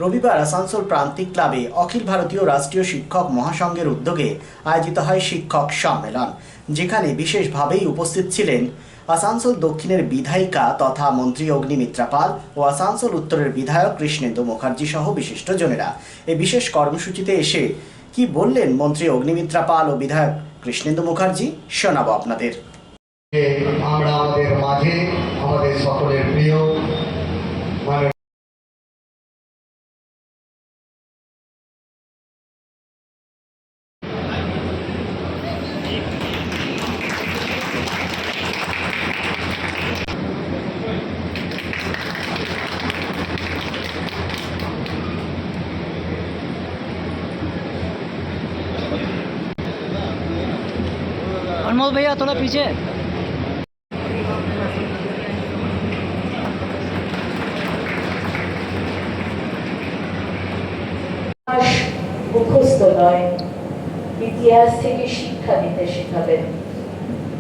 রবিবার আসানসোল প্রান্তিক ক্লাবে অখিল ভারতীয় রাষ্ট্রীয় শিক্ষক মহাসংঘের উদ্যোগে আয়োজিত হয় শিক্ষক সম্মেলন, যেখানে বিশেষভাবেই উপস্থিত ছিলেন আসানসোল দক্ষিণের বিধায়িকা তথা মন্ত্রী অগ্নিমিত্রা পাল ও আসানসোল উত্তরের বিধায়ক কৃষ্ণেন্দু মুখার্জি সহ বিশিষ্টজনেরা। এই বিশেষ কর্মসূচিতে এসে কি বললেন মন্ত্রী অগ্নিমিত্রা পাল ও বিধায়ক কৃষ্ণেন্দু মুখার্জি, শোনাবো আপনাদের। আমরা আমাদের মাঝে আমাদের সকলের প্রিয় अनमोल भैया थोड़ा पीछे। মুখস্থ নয়, ইতিহাস থেকে শিক্ষা দিতে শেখাবেন।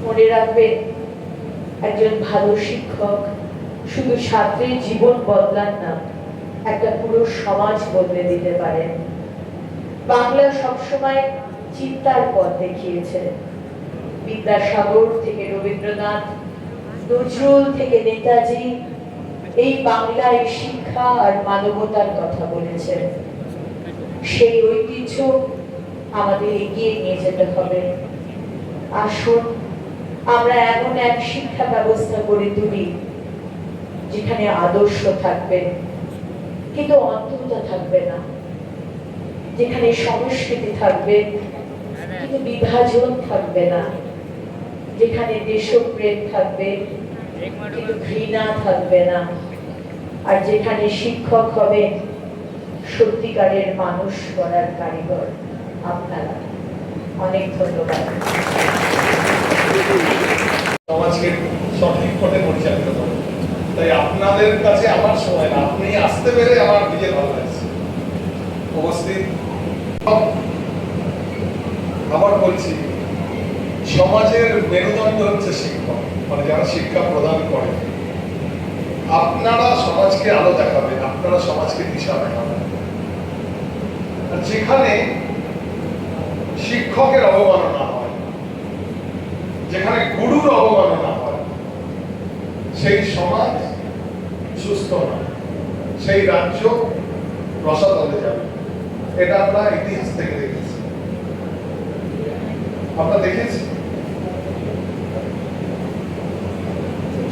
মনে রাখবেন, একজন ভালো শিক্ষক শুধু ছাত্রের জীবন বদলান না, একটা পুরো সমাজ বদলে দিতে পারেন। বাংলা সবসময় চিন্তার পথ দেখিয়েছে। বিদ্যাসাগর থেকে রবীন্দ্রনাথ, নজরুল থেকে নেতাজি এই বাংলায় শিক্ষা আর মানবতার কথা বলেছেন। সেই ঐতিহ্য আমাদের এগিয়ে নিয়ে যেতে হবে। আসুন আমরা এমন এক শিক্ষা ব্যবস্থা গড়ে তুলি যেখানে আদর্শ থাকবে কিন্তু অন্তরতা থাকবে না, যেখানে সংস্কৃতি থাকবে কিন্তু বিভাজন থাকবে না, যেখানে দেশপ্রেম থাকবে কিন্তু ঘৃণা থাকবে না, আর যেখানে শিক্ষক হবে সত্যিকারের মানুষ গড়ার কারিগর আপনারা। অনেক ধন্যবাদ। সমাজকে সঠিক পথে পরিচালিত করে, তাই আপনাদের কাছে আমার সময় না, আপনি আসতে পেরে আমার নিজের ভালো লাগছে। উপস্থিত আবার বলছি, সমাজের মেরুদণ্ড হচ্ছে শিক্ষক, মানে যারা শিক্ষা প্রদান করে। আপনারা সমাজকে আলো দেখাবেন, আপনারা সমাজকে দিশা দেখাবেন। আর যেখানে শিক্ষকের অবমাননা হয়, যেখানে গুরুর অবমাননা হয়, সেই সমাজ সুস্থ নয়, সেই রাজ্য রসাতলে যাবে। এটা আমরা ইতিহাস থেকে দেখেছি। আমরা দেখেছি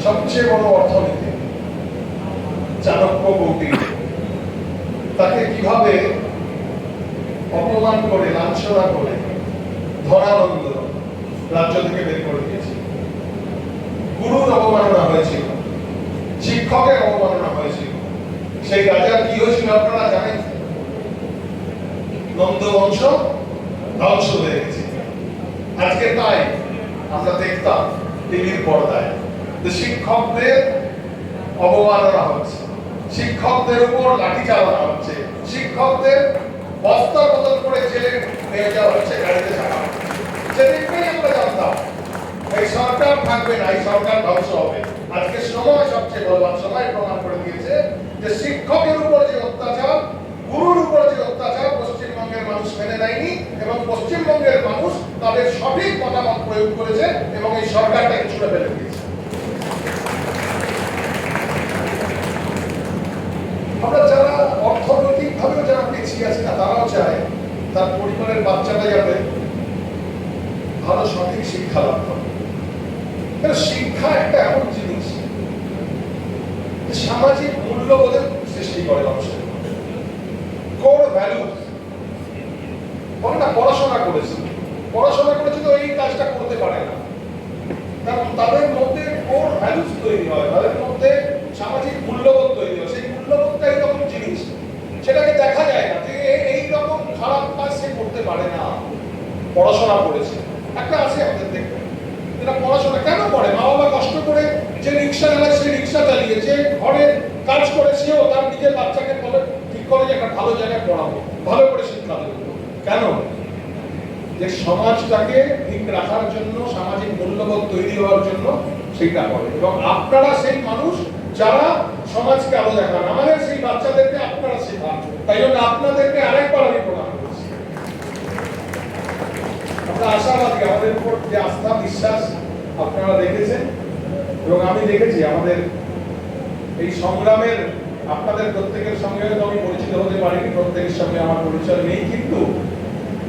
সবচেয়ে বড় অর্থনীতি চাণক্য কৌটিল্য, তাকে কিভাবে অপমান করে, লাঞ্ছনা করে ধনানন্দ রাজ্য থেকে বের করে দিয়েছে। গুরুর অবমাননা হয়েছিল, শিক্ষকের অবমাননা হয়েছিল। সেই রাজার কি হয়েছিল আপনারা জানেন? নন্দবংশ ধ্বংস হয়ে গেছে। আজকে তাই আমরা দেখতাম টিভির পর্দায় যে শিক্ষকদের অবমাননা হচ্ছে, শিক্ষকদের উপর লাঠি চালানো হচ্ছে, শিক্ষকদের বস্তা বদল করে জেলে নিয়ে যাওয়া হচ্ছে, গাড়িতে চাপা হচ্ছে। সেদিনকেই আমরা জানতাম এই সরকার থাকবে না, এই সরকার ধ্বংস হবে। আজকে সময় সবচেয়ে বলবান সময় প্রমাণ করে দিয়েছে যে শিক্ষকের উপর যে অত্যাচার, গুরুর উপর যে অত্যাচার পশ্চিমবঙ্গের মানুষ মেনে নেয়নি, এবং পশ্চিমবঙ্গের মানুষ তাদের সঠিক মতামত প্রয়োগ করেছে এবং এই সরকারটাকে ছুড়ে ফেলে দিয়েছে। আমরা যারা অর্থনৈতিকভাবেও যারা পিছিয়ে আছে না, তারাও চায় তার পরিবারের বাচ্চাটা যাতে ভালো সঠিক শিক্ষা লাভ করে। শিক্ষা একটা এমন জিনিস সামাজিক মূল্যবোধের সৃষ্টি করে মানুষের। কোর ভ্যালু না, পড়াশোনা করেছে তো এই কাজটা করতে পারে না, কারণ তাদের মধ্যে কোর ভ্যালুস তৈরি হয়, তাদের মধ্যে সামাজিক মূল্যবোধ তৈরি হয়। সেই মূল্যবোধটা এইরকম জিনিস, সেটাকে দেখা যায় না যে এইরকম খারাপ কাজ সে করতে পারে না। পড়াশোনা করেছে একটা আছে আমাদের দেখতে, যেটা পড়াশোনা কেন করে? মা বাবা কষ্ট করে যে রিক্সা চালায়, সেই রিক্সা চালিয়ে, যে ঘরের কাজ করে, সেও তার নিজের বাচ্চাকে বলে ঠিক করে যে একটা ভালো জায়গায় পড়াবো, ভালো করে শিক্ষা দেবো। কেন? যে সমাজটাকে ঠিক রাখার জন্য, সামাজিক মূল্যবোধ তৈরি হওয়ার জন্য সেটা করে। এবং আপনারা সেই মানুষ যারা সমাজকে আলো দেখান, আমাদের সেই বাচ্চাদেরকে আপনারা শেখান। তাই জন্য আপনাদেরকে আরেকবার আমি প্রণাম করছি। আমরা আশাবাদী, আমাদের উপর যে আস্থা বিশ্বাস আপনারা দেখেছেন এবং আমি দেখেছি আমাদের এই সংগ্রামের আপনাদের প্রত্যেকের সঙ্গে হয়তো আমি পরিচিত হতে পারিনি, প্রত্যেকের সঙ্গে আমার পরিচয় নেই, কিন্তু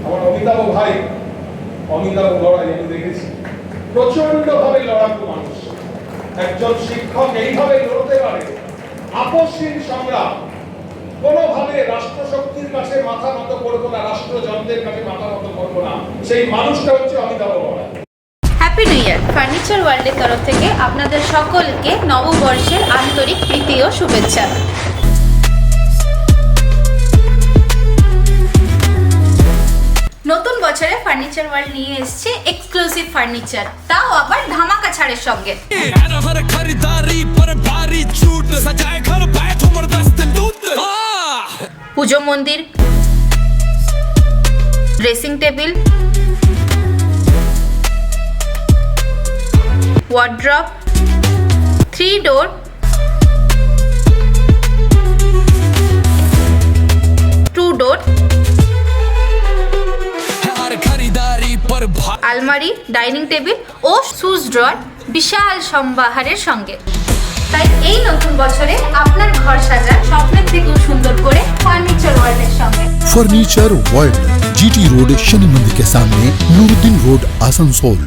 আমার অমিতাভ ভাই অমিতাভ লড়াই আমি দেখেছি, প্রচন্ড ভাবে লড়াকু মানুষ। একজন শিক্ষক এইভাবে লড়তে পারে আপসহীন সংগ্রাম, কোনোভাবে রাষ্ট্রশক্তির কাছে মাথা নত করবো না, রাষ্ট্রযন্ত্রের কাছে মাথা নত করবো না, সেই মানুষটা হচ্ছে অমিতাভ লড়াই। Happy new year! ফার্নিচার ওয়ার্ল্ডের তরফ থেকে আপনাদের সকলকে নববর্ষের আন্তরিক প্রীতি ও শুভেচ্ছা। নতুন বছরে ফার্নিচার ওয়ার্ল্ড নিয়ে এসেছে এক্সক্লুসিভ ফার্নিচার, তাও আবার ধামাকা ছাড়ের সঙ্গে। পুজো মন্দির, ড্রেসিং টেবিল, ওয়ার্ড্রপ, 3 ডোর, 2 ডোর, আলমারি, ডাইনিং টেবিল ও শুজ ড্রয়ার বিশাল সম্ভারের সঙ্গে। তাই এই নতুন বছরে আপনার ঘর সাজান স্বপ্নের থেকেও সুন্দর করে ফার্নিচার ওয়ার্ল্ডের সঙ্গে। Furniture world, GT road, Shani मंदिर के सामने, नूरुद्दीन रोड, आसनसोल।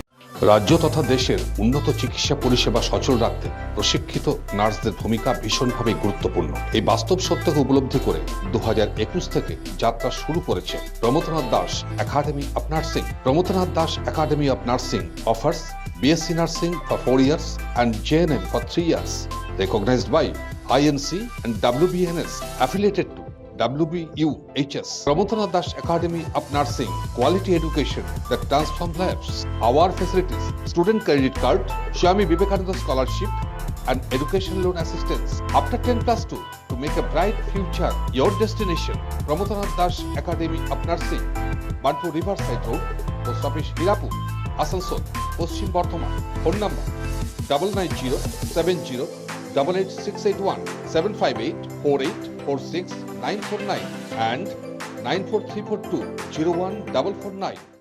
রাজ্য তথা দেশের উন্নত চিকিৎসা পরিষেবা সচল রাখতে প্রশিক্ষিত নার্সদের ভূমিকা ভীষণভাবে গুরুত্বপূর্ণ। এই বাস্তব সত্যকে উপলব্ধি করে 2021 থেকে যাত্রা শুরু করেছে Pramathanath Das academy of nursing. Pramathanath Das academy of nursing offers BSc Nursing for 4 years and JNM for 3 years, recognized by INC and WBNS, affiliated to WBUHS. Prabodhanath Das Academy of Nursing, quality education that transforms lives. Our facilities: student credit card, Swami Vivekananda scholarship, and education loan assistance. After 10+2, to make a bright future your destination. Prabodhanath Das Academy of Nursing, Banpur Riverside Road, Post Office Hirapur, Asansol, Paschim Bardhaman. Phone number 9907088681, 7584846 949 and 94342 01449.